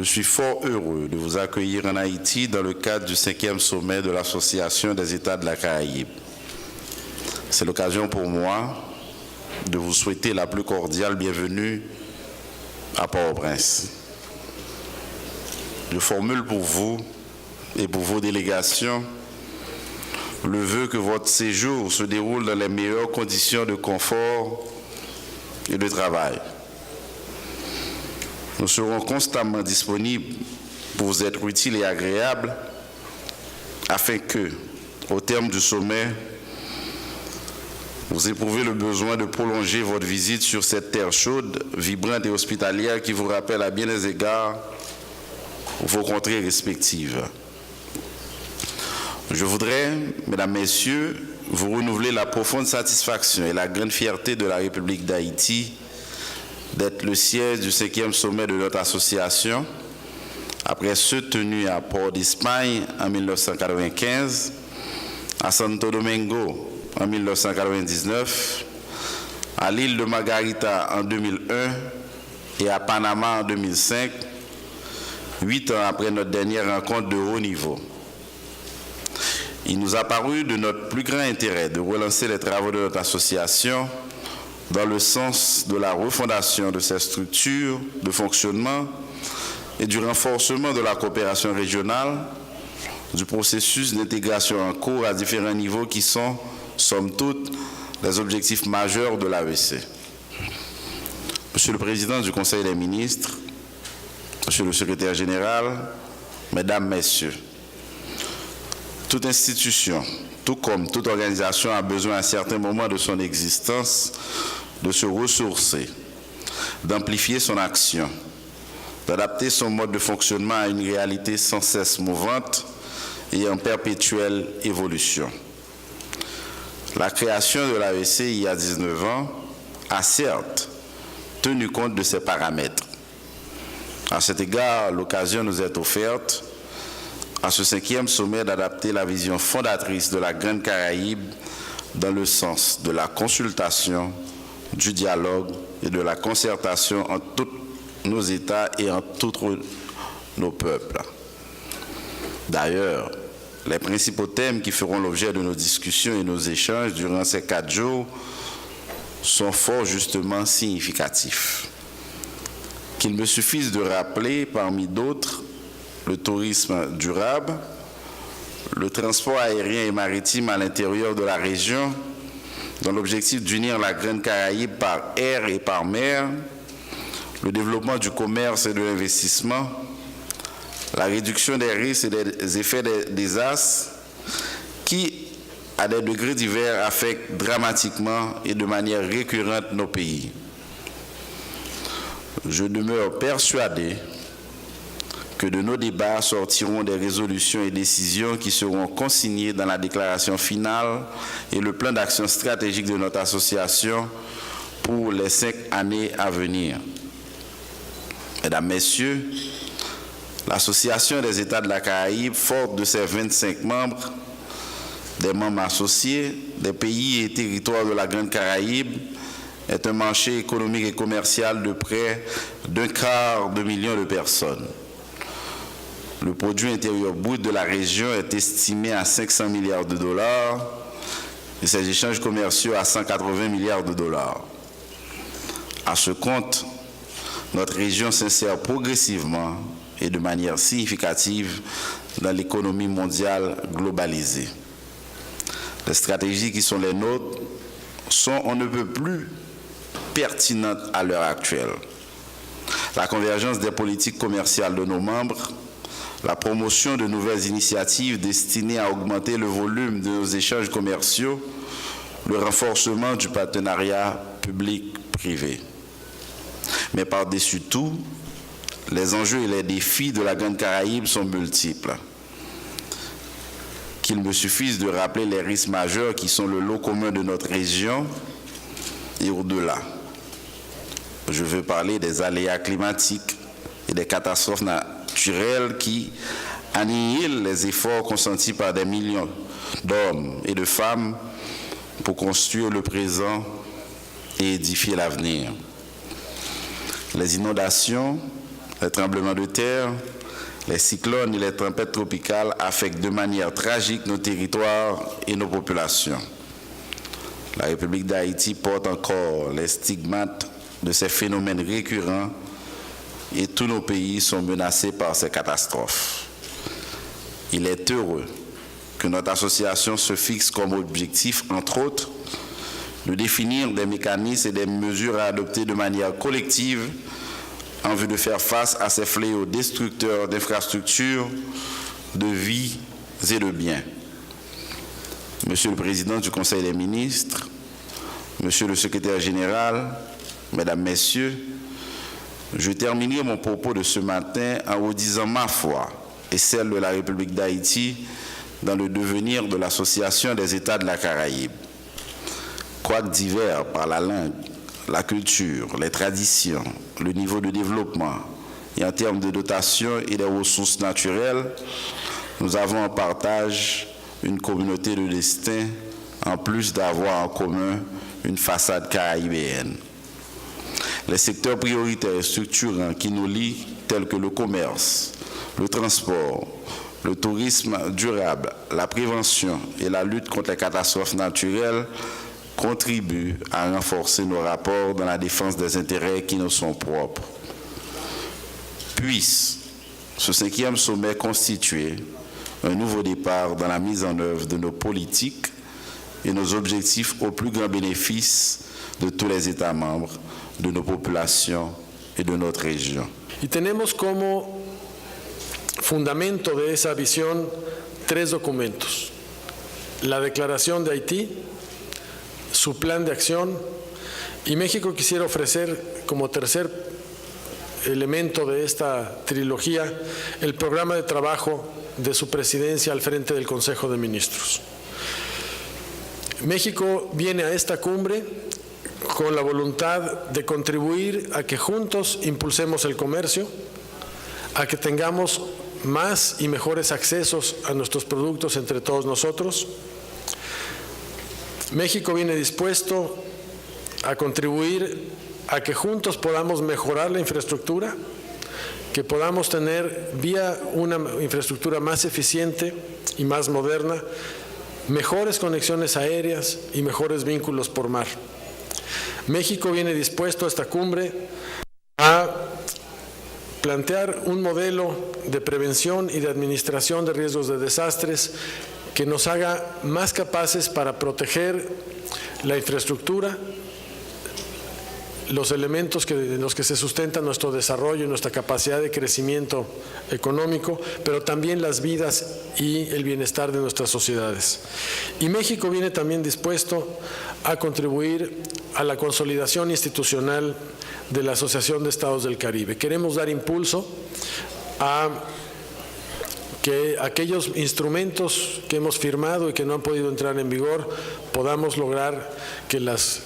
Je suis fort heureux de vous accueillir en Haïti dans le cadre du 5e sommet de l'Association des États de la Caraïbe. C'est l'occasion pour moi de vous souhaiter la plus cordiale bienvenue à Port-au-Prince. Je formule pour vous et pour vos délégations le vœu que votre séjour se déroule dans les meilleures conditions de confort et de travail. Nous serons constamment disponibles pour vous être utiles et agréables afin que, au terme du sommet, vous éprouvez le besoin de prolonger votre visite sur cette terre chaude, vibrante et hospitalière qui vous rappelle à bien des égards vos contrées respectives. Je voudrais, mesdames, messieurs, vous renouveler la profonde satisfaction et la grande fierté de la République d'Haïti d'être le siège du 5e sommet de notre association, après ceux tenus à Port d'Espagne en 1995, à Santo Domingo en 1999, à l'île de Margarita en 2001 et à Panama en 2005, 8 ans après notre dernière rencontre de haut niveau. Il nous a paru de notre plus grand intérêt de relancer les travaux de notre association dans le sens de la refondation de ces structures de fonctionnement et du renforcement de la coopération régionale, du processus d'intégration en cours à différents niveaux qui sont, somme toute, les objectifs majeurs de l'AEC. Monsieur le Président du Conseil des ministres, Monsieur le Secrétaire général, Mesdames, Messieurs, toute institution, tout comme toute organisation, a besoin à un certain moment de son existence de se ressourcer, d'amplifier son action, d'adapter son mode de fonctionnement à une réalité sans cesse mouvante et en perpétuelle évolution. La création de l'AEC il y a 19 ans a certes tenu compte de ces paramètres. À cet égard, l'occasion nous est offerte à ce 5e sommet d'adapter la vision fondatrice de la Grande Caraïbe dans le sens de la consultation, du dialogue et de la concertation entre tous nos États et entre tous nos peuples. D'ailleurs, les principaux thèmes qui feront l'objet de nos discussions et nos échanges durant ces 4 jours sont fort justement significatifs. Qu'il me suffise de rappeler, parmi d'autres, le tourisme durable, le transport aérien et maritime à l'intérieur de la région, dans l'objectif d'unir la Grande Caraïbe par air et par mer, le développement du commerce et de l'investissement, la réduction des risques et des effets des désastres qui, à des degrés divers, affectent dramatiquement et de manière récurrente nos pays. Je demeure persuadé que de nos débats sortiront des résolutions et décisions qui seront consignées dans la déclaration finale et le plan d'action stratégique de notre association pour les 5 années à venir. Mesdames, Messieurs, l'Association des États de la Caraïbe, forte de ses 25 membres, des membres associés, des pays et territoires de la Grande Caraïbe, est un marché économique et commercial de près d'1/4 de million de personnes. Le produit intérieur brut de la région est estimé à 500 milliards de dollars et ses échanges commerciaux à 180 milliards de dollars. À ce compte, notre région s'insère progressivement et de manière significative dans l'économie mondiale globalisée. Les stratégies qui sont les nôtres sont on ne peut plus pertinentes à l'heure actuelle. La convergence des politiques commerciales de nos membres, la promotion de nouvelles initiatives destinées à augmenter le volume de nos échanges commerciaux, le renforcement du partenariat public-privé. Mais par-dessus tout, les enjeux et les défis de la Grande Caraïbe sont multiples. Qu'il me suffise de rappeler les risques majeurs qui sont le lot commun de notre région et au-delà. Je veux parler des aléas climatiques et des catastrophes naturelles qui annihilent les efforts consentis par des millions d'hommes et de femmes pour construire le présent et édifier l'avenir. Les inondations, Les tremblements de terre, les cyclones et les tempêtes tropicales affectent de manière tragique nos territoires et nos populations. La République d'Haïti porte encore les stigmates de ces phénomènes récurrents et tous nos pays sont menacés par ces catastrophes. Il est heureux que notre association se fixe comme objectif, entre autres, de définir des mécanismes et des mesures à adopter de manière collective en vue de faire face à ces fléaux destructeurs d'infrastructures, de vies et de biens. Monsieur le Président du Conseil des ministres, Monsieur le Secrétaire général, Mesdames, Messieurs, je terminerai mon propos de ce matin en vous disant ma foi et celle de la République d'Haïti dans le devenir de l'Association des États de la Caraïbe. Quoique divers par la langue, la culture, les traditions, le niveau de développement et en termes de dotation et des ressources naturelles, nous avons en partage une communauté de destin en plus d'avoir en commun une façade caraïbéenne. Les secteurs prioritaires et structurants qui nous lient, tels que le commerce, le transport, le tourisme durable, la prévention et la lutte contre les catastrophes naturelles, contribuent à renforcer nos rapports dans la défense des intérêts qui nous sont propres. Puisse ce 5e sommet constituer un nouveau départ dans la mise en œuvre de nos politiques et nos objectifs au plus grand bénéfice de tous les États membres, de nos populations et de notre région. Y tenemos como fundamento de esa visión 3 documentos: la Declaración de Haití, su plan de acción, y México quisiera ofrecer como tercer elemento de esta trilogía el programa de trabajo de su presidencia al frente del Consejo de Ministros. México viene a esta cumbre con la voluntad de contribuir a que juntos impulsemos el comercio, a que tengamos más y mejores accesos a nuestros productos entre todos nosotros. México viene dispuesto a contribuir a que juntos podamos mejorar la infraestructura, que podamos tener vía una infraestructura más eficiente y más moderna, mejores conexiones aéreas y mejores vínculos por mar. México viene dispuesto a esta cumbre a plantear un modelo de prevención y de administración de riesgos de desastres que nos haga más capaces para proteger la infraestructura, los elementos en los que se sustenta nuestro desarrollo y nuestra capacidad de crecimiento económico, pero también las vidas y el bienestar de nuestras sociedades. Y México viene también dispuesto a contribuir a la consolidación institucional de la Asociación de Estados del Caribe. Queremos dar impulso a que aquellos instrumentos que hemos firmado y que no han podido entrar en vigor, podamos lograr que las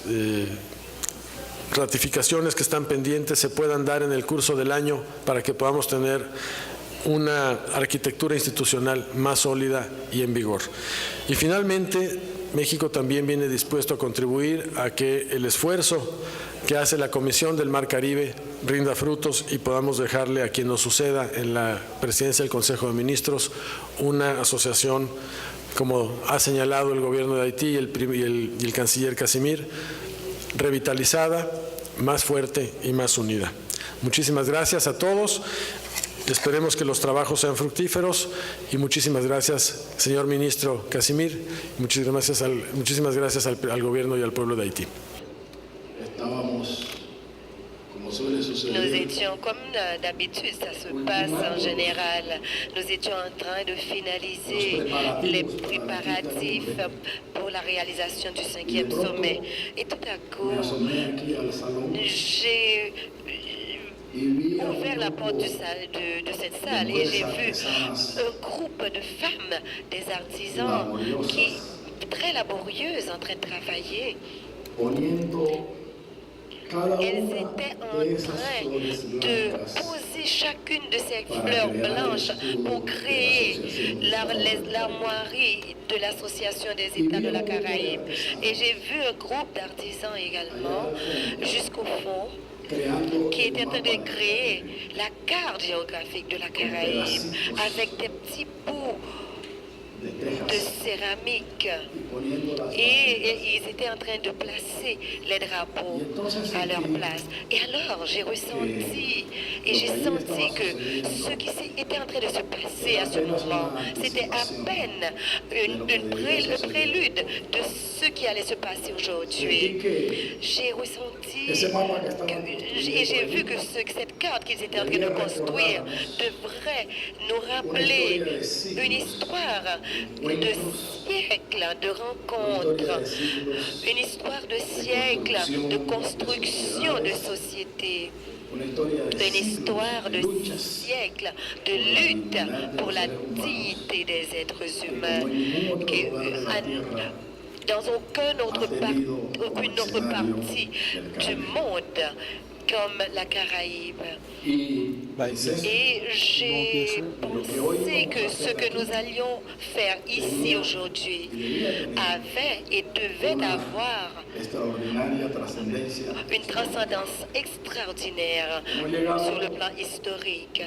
ratificaciones que están pendientes se puedan dar en el curso del año para que podamos tener una arquitectura institucional más sólida y en vigor. Y finalmente, México también viene dispuesto a contribuir a que el esfuerzo que hace la Comisión del Mar Caribe rinda frutos y podamos dejarle a quien nos suceda en la presidencia del Consejo de Ministros una asociación, como ha señalado el gobierno de Haití y el canciller Casimir, revitalizada, más fuerte y más unida. Muchísimas gracias a todos. Esperemos que los trabajos sean fructíferos y muchísimas gracias, señor ministro Casimir. Muchísimas gracias al gobierno y al pueblo de Haití. Nous étions, comme d'habitude, ça se passe en général, nous étions en train de finaliser les préparatifs pour la réalisation du 5e sommet. Et tout à coup, j'ai ouvert la porte de cette salle et j'ai vu un groupe de femmes, des artisans, très laborieuses, en train de travailler. Elles étaient en train de poser chacune de ces fleurs blanches pour créer l'armoirie de l'Association des États de la Caraïbe. Et j'ai vu un groupe d'artisans également jusqu'au fond qui était en train de créer la carte géographique de la Caraïbe avec des petits bouts de céramique et ils étaient en train de placer les drapeaux à leur place. Et alors j'ai ressenti et j'ai senti que ce qui était en train de se passer à ce moment, c'était à peine le prélude de ce qui allait se passer aujourd'hui. J'ai ressenti et j'ai vu que cette carte qu'ils étaient en train de construire devrait nous rappeler une histoire de siècles de rencontres, une histoire de siècles de construction de société, une histoire de siècles de lutte pour la dignité des êtres humains. Dans aucune autre partie du monde comme la Caraïbe. Et j'ai pensé que ce que nous allions faire ici aujourd'hui avait et devait avoir une transcendance extraordinaire sur le plan historique.